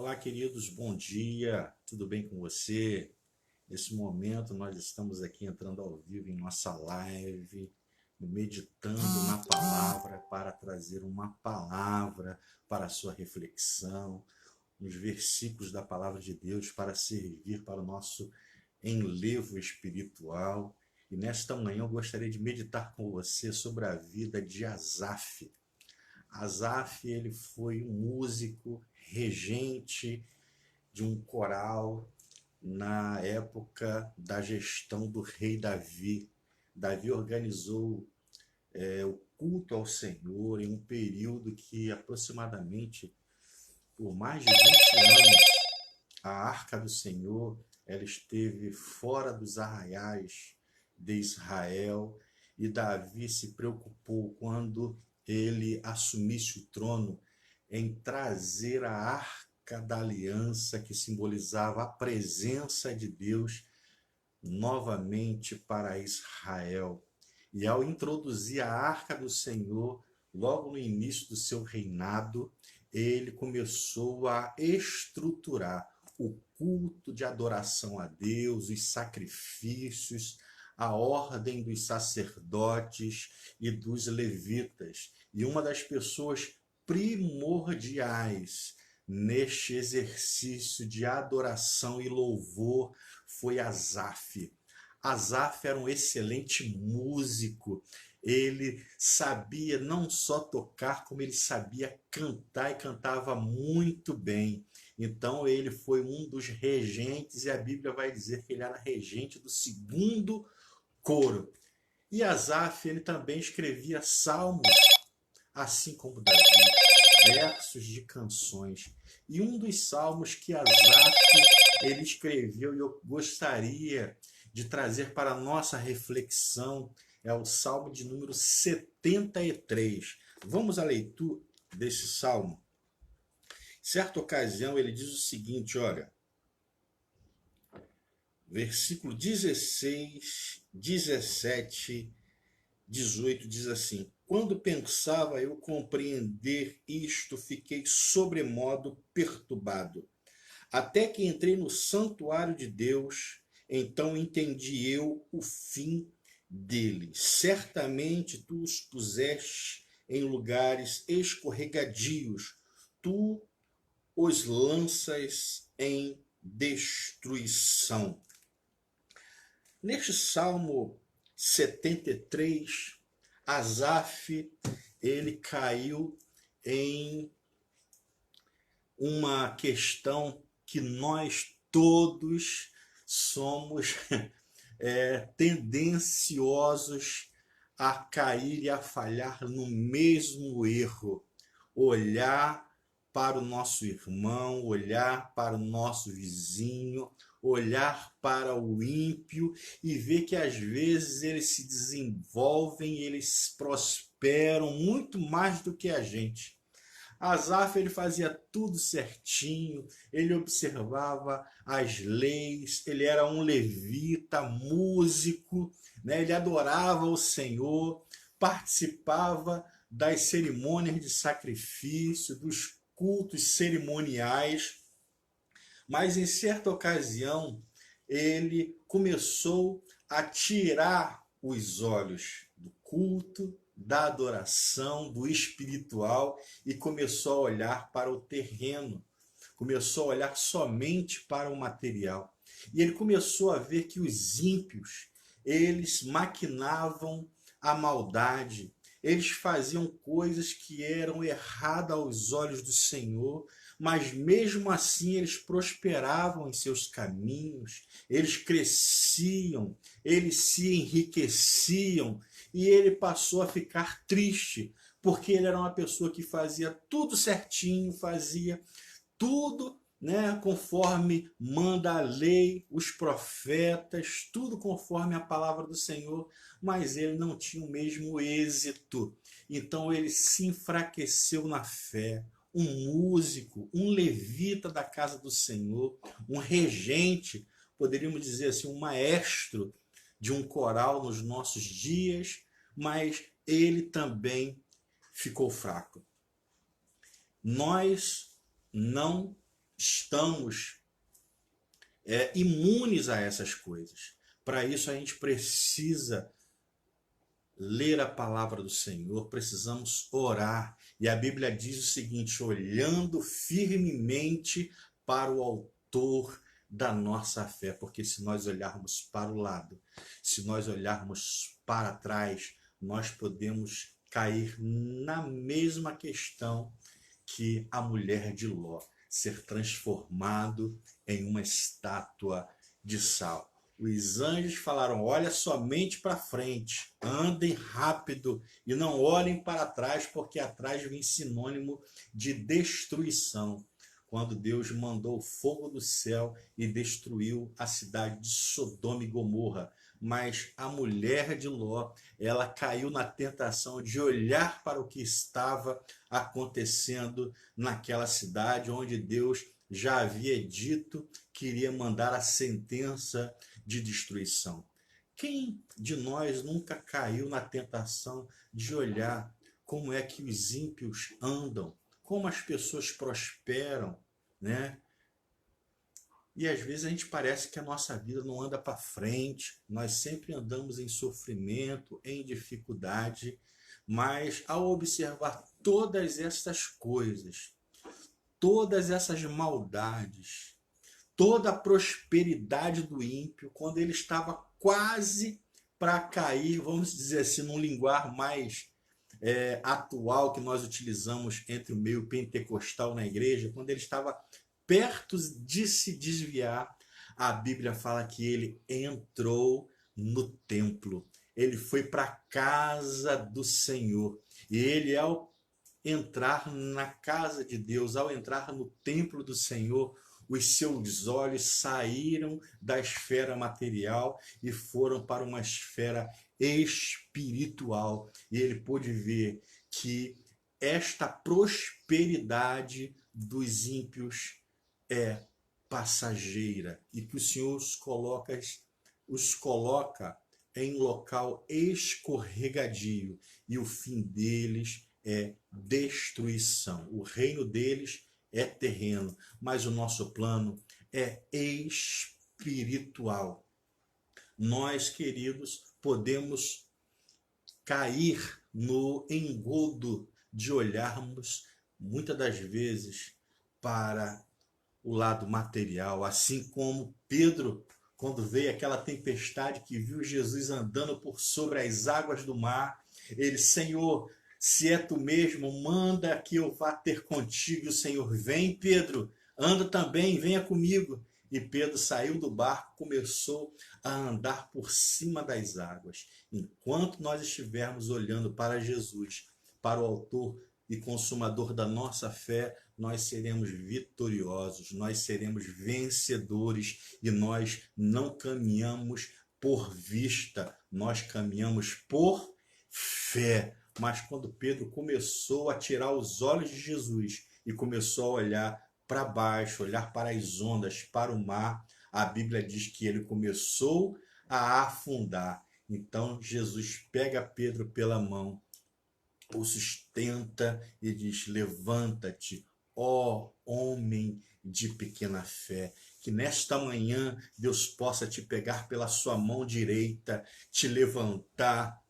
Olá, queridos, bom dia, tudo bem com você? Nesse momento, nós estamos aqui entrando ao vivo em nossa live, meditando na palavra para trazer uma palavra para a sua reflexão, os versículos da palavra de Deus para servir para o nosso enlevo espiritual. E nesta manhã eu gostaria de meditar com você sobre a vida de Asaf. Asaf, ele foi um músico, regente de um coral na época da gestão do rei Davi. Davi organizou o culto ao Senhor em um período que aproximadamente por mais de 20 anos a arca do Senhor ela esteve fora dos arraiais de Israel, e Davi se preocupou quando ele assumisse o trono em trazer a arca da aliança, que simbolizava a presença de Deus, novamente para Israel. E ao introduzir a arca do Senhor, logo no início do seu reinado, ele começou a estruturar o culto de adoração a Deus, os sacrifícios, a ordem dos sacerdotes e dos levitas. E uma das pessoas primordiais neste exercício de adoração e louvor foi Asaf. Asaf era um excelente músico. Ele sabia não só tocar, como ele sabia cantar e cantava muito bem. Então ele foi um dos regentes, e a Bíblia vai dizer que ele era regente do segundo coro. E Asaf, ele também escrevia salmos, assim como Davi, versos de canções. E um dos salmos que Asaf ele escreveu, e eu gostaria de trazer para a nossa reflexão, é o Salmo de número 73. Vamos à leitura desse salmo. Em certa ocasião ele diz o seguinte, olha, versículo 16, 17, 18 diz assim: quando pensava eu compreender isto, fiquei sobremodo perturbado. Até que entrei no santuário de Deus, então entendi eu o fim dele. Certamente tu os puseste em lugares escorregadios, tu os lanças em destruição. Neste Salmo 73, Asaf, ele caiu em uma questão que nós todos somos tendenciosos a cair e a falhar no mesmo erro. Olhar para o nosso irmão, olhar para o nosso vizinho, olhar para o ímpio e ver que às vezes eles se desenvolvem, eles prosperam muito mais do que a gente. Asaf, ele fazia tudo certinho, ele observava as leis, ele era um levita, músico, né? Ele adorava o Senhor, participava das cerimônias de sacrifício, dos cultos cerimoniais, mas em certa ocasião ele começou a tirar os olhos do culto, da adoração, do espiritual, e começou a olhar para o terreno, começou a olhar somente para o material. E ele começou a ver que os ímpios, eles maquinavam a maldade, eles faziam coisas que eram erradas aos olhos do Senhor, mas mesmo assim eles prosperavam em seus caminhos, eles cresciam, eles se enriqueciam, e ele passou a ficar triste, porque ele era uma pessoa que fazia tudo certinho, fazia tudo, né, conforme manda a lei, os profetas, tudo conforme a palavra do Senhor, mas ele não tinha o mesmo êxito. Então ele se enfraqueceu na fé. Um músico, um levita da casa do Senhor, um regente, poderíamos dizer assim, um maestro de um coral nos nossos dias, mas ele também ficou fraco. Nós não estamos imunes a essas coisas. Para isso a gente precisa ler a palavra do Senhor, precisamos orar. E a Bíblia diz o seguinte: olhando firmemente para o autor da nossa fé, porque se nós olharmos para o lado, se nós olharmos para trás, nós podemos cair na mesma questão que a mulher de Ló, ser transformado em uma estátua de sal. Os anjos falaram: olha somente para frente, andem rápido e não olhem para trás, porque atrás vem sinônimo de destruição. Quando Deus mandou o fogo do céu e destruiu a cidade de Sodoma e Gomorra. Mas a mulher de Ló, ela caiu na tentação de olhar para o que estava acontecendo naquela cidade, onde Deus já havia dito que iria mandar a sentença de destruição. Quem de nós nunca caiu na tentação de olhar como é que os ímpios andam, como as pessoas prosperam, né? E às vezes a gente parece que a nossa vida não anda para frente, nós sempre andamos em sofrimento, em dificuldade, mas ao observar todas essas coisas, todas essas maldades, toda a prosperidade do ímpio, quando ele estava quase para cair, vamos dizer assim, num linguar mais atual que nós utilizamos entre o meio pentecostal na igreja, quando ele estava perto de se desviar, a Bíblia fala que ele entrou no templo, ele foi para a casa do Senhor, e ele, ao entrar na casa de Deus, ao entrar no templo do Senhor, os seus olhos saíram da esfera material e foram para uma esfera espiritual. E ele pôde ver que esta prosperidade dos ímpios é passageira e que o Senhor os coloca em local escorregadio e o fim deles é destruição. O reino deles é terreno, mas o nosso plano é espiritual. Nós, queridos, podemos cair no engodo de olharmos muitas das vezes para o lado material, assim como Pedro, quando veio aquela tempestade que viu Jesus andando por sobre as águas do mar, ele: Senhor, se é tu mesmo, manda que eu vá ter contigo. O Senhor: vem, Pedro, anda também, venha comigo. E Pedro saiu do barco, começou a andar por cima das águas. Enquanto nós estivermos olhando para Jesus, para o autor e consumador da nossa fé, nós seremos vitoriosos, nós seremos vencedores, e nós não caminhamos por vista, nós caminhamos por fé. Mas quando Pedro começou a tirar os olhos de Jesus e começou a olhar para baixo, olhar para as ondas, para o mar, a Bíblia diz que ele começou a afundar. Então Jesus pega Pedro pela mão, o sustenta e diz: levanta-te, ó homem de pequena fé. Que nesta manhã Deus possa te pegar pela sua mão direita, te levantar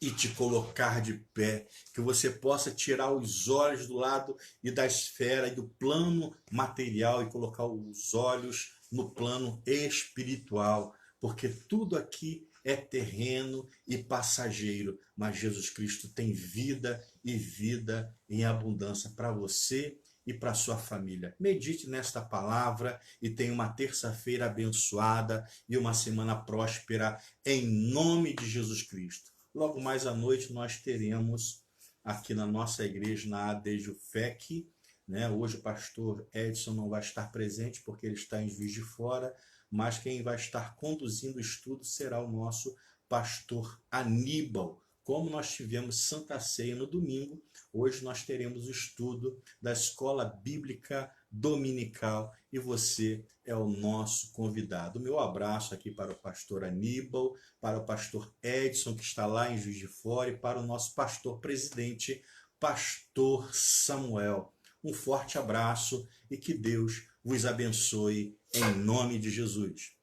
e te colocar de pé, que você possa tirar os olhos do lado e da esfera e do plano material e colocar os olhos no plano espiritual, porque tudo aqui é terreno e passageiro, mas Jesus Cristo tem vida e vida em abundância para você e para sua família. Medite nesta palavra e tenha uma terça-feira abençoada e uma semana próspera em nome de Jesus Cristo. Logo mais à noite nós teremos aqui na nossa igreja, na ADJUFEC, né? Hoje o pastor Edson não vai estar presente porque ele está em Juiz de Fora, mas quem vai estar conduzindo o estudo será o nosso pastor Aníbal. Como nós tivemos Santa Ceia no domingo, hoje nós teremos o estudo da Escola Bíblica Dominical e você é o nosso convidado. Meu abraço aqui para o pastor Aníbal, para o pastor Edson, que está lá em Juiz de Fora, e para o nosso pastor presidente, pastor Samuel. Um forte abraço e que Deus vos abençoe em nome de Jesus.